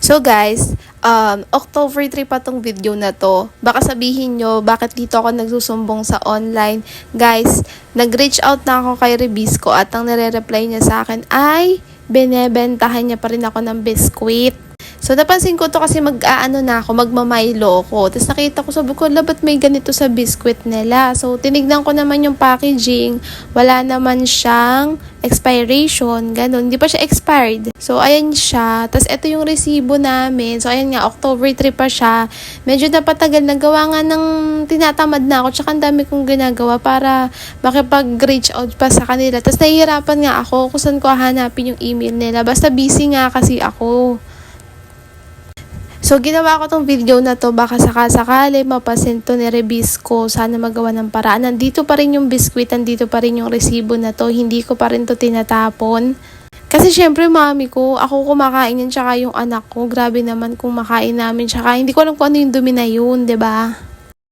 So guys, October 3 pa tong video na to. Baka sabihin nyo, bakit dito ako nagsusumbong sa online? Guys, nag-reach out na ako kay Rebisco at ang nire-reply niya sa akin ay binebentahan niya pa rin ako ng biskwit. So, napansin ko to kasi magmamaylo ko. Tapos nakita ko, sabi ko, ba't may ganito sa biskwit nila? So, tinignan ko naman yung packaging. Wala naman siyang expiration. Ganun. Hindi pa siya expired. So, ayan siya. Tapos, ito yung resibo namin. So, ayan nga, October 3 pa siya. Medyo napatagal. Nagawa nga ng tinatamad na ako. Tsaka ang dami kong ginagawa para makipag-reach out pa sa kanila. Tapos, nahihirapan nga ako kung saan ko hahanapin yung email nila. Basta busy nga kasi ako. So, ginawa ko tong video na to, baka sakasakali mapasento ni Rebisco. Sana magawa ng paraan. Nandito pa rin yung biskwit, nandito pa rin yung resibo na to. Hindi ko pa rin to tinatapon. Kasi syempre, mami ko, ako kumakain yan, tsaka yung anak ko. Grabe naman kung makain namin. Tsaka hindi ko alam kung ano yung dumi na yun, 'di ba?